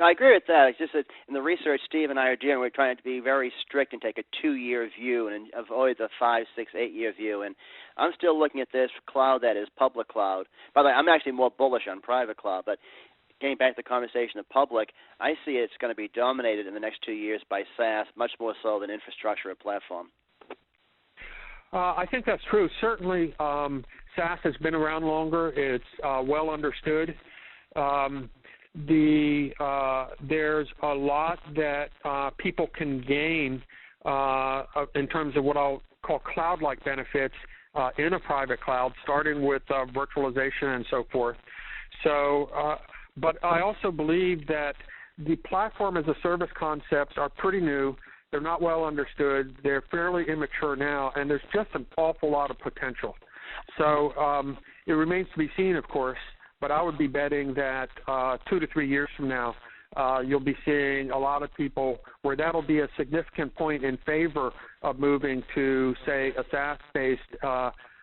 No, I agree with that. It's just that in the research Steve and I are doing, we're trying to be very strict and take a 2-year view and avoid the 5, 6, 8-year view. And I'm still looking at this cloud that is public cloud. By the way, I'm actually more bullish on private cloud, but getting back to the conversation of public, I see it's going to be dominated in the next 2 years by SaaS, much more so than infrastructure or platform. I think that's true. Certainly, SaaS has been around longer. It's well understood. There's a lot that people can gain in terms of what I'll call cloud-like benefits in a private cloud, starting with virtualization and so forth. So, but I also believe that the platform as a service concepts are pretty new. They're not well understood. They're fairly immature now, and there's just an awful lot of potential. So it remains to be seen, of course, but I would be betting that 2 to 3 years from now, you'll be seeing a lot of people where that'll be a significant point in favor of moving to, say, a SaaS-based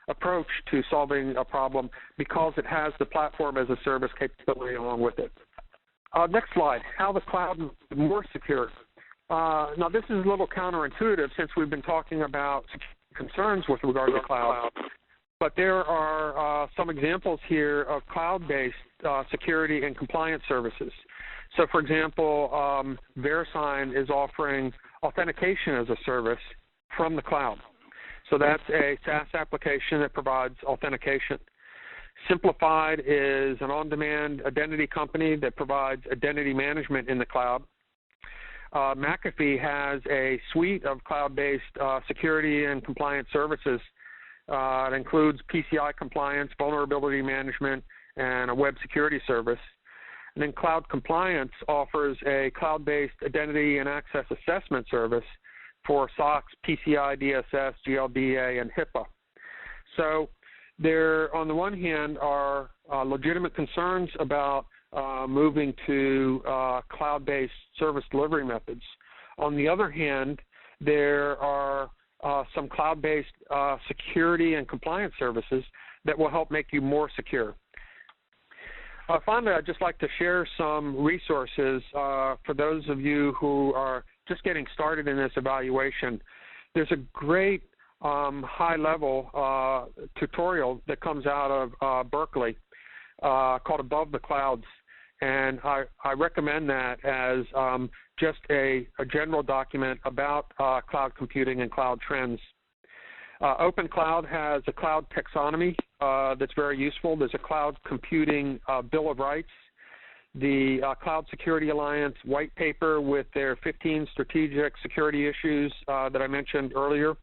approach to solving a problem because it has the platform as a service capability along with it. Next slide, how the cloud is more secure. Now, this is a little counterintuitive since we've been talking about concerns with regard to cloud, but there are some examples here of cloud-based security and compliance services. So, for example, VeriSign is offering authentication as a service from the cloud. So that's a SaaS application that provides authentication. Simplified is an on-demand identity company that provides identity management in the cloud. McAfee has a suite of cloud-based security and compliance services. It includes PCI compliance, vulnerability management, and a web security service. And then Cloud Compliance offers a cloud-based identity and access assessment service for SOX, PCI, DSS, GLBA, and HIPAA. So there, on the one hand, are legitimate concerns about moving to cloud-based service delivery methods. On the other hand, there are some cloud-based security and compliance services that will help make you more secure. Finally, I'd just like to share some resources for those of you who are just getting started in this evaluation. There's a great high-level tutorial that comes out of Berkeley called Above the Clouds, and I recommend that as just a general document about cloud computing and cloud trends. OpenCloud has a cloud taxonomy that's very useful. There's a cloud computing Bill of Rights. The Cloud Security Alliance white paper with their 15 strategic security issues that I mentioned earlier.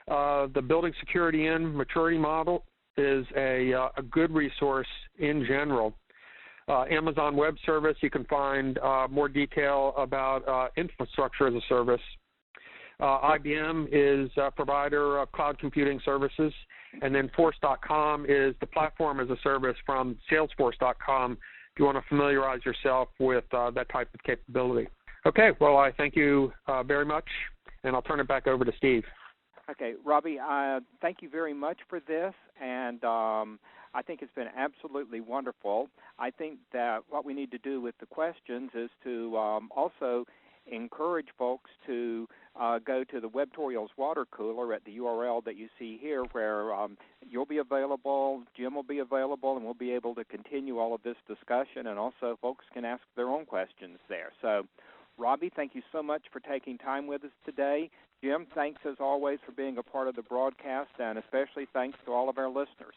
The Building Security In Maturity Model is a good resource in general. Amazon Web Service, you can find more detail about infrastructure as a service. IBM is a provider of cloud computing services, and then Force.com is the platform as a service from Salesforce.com if you want to familiarize yourself with that type of capability. Okay, well, I thank you very much, and I'll turn it back over to Steve. Okay, Robbie, thank you very much for this, and I think it's been absolutely wonderful. I think that what we need to do with the questions is to also encourage folks to go to the Webtorials water cooler at the URL that you see here, where you'll be available, Jim will be available, and we'll be able to continue all of this discussion, and also folks can ask their own questions there. So, Robbie, thank you so much for taking time with us today. Jim, thanks as always for being a part of the broadcast, and especially thanks to all of our listeners.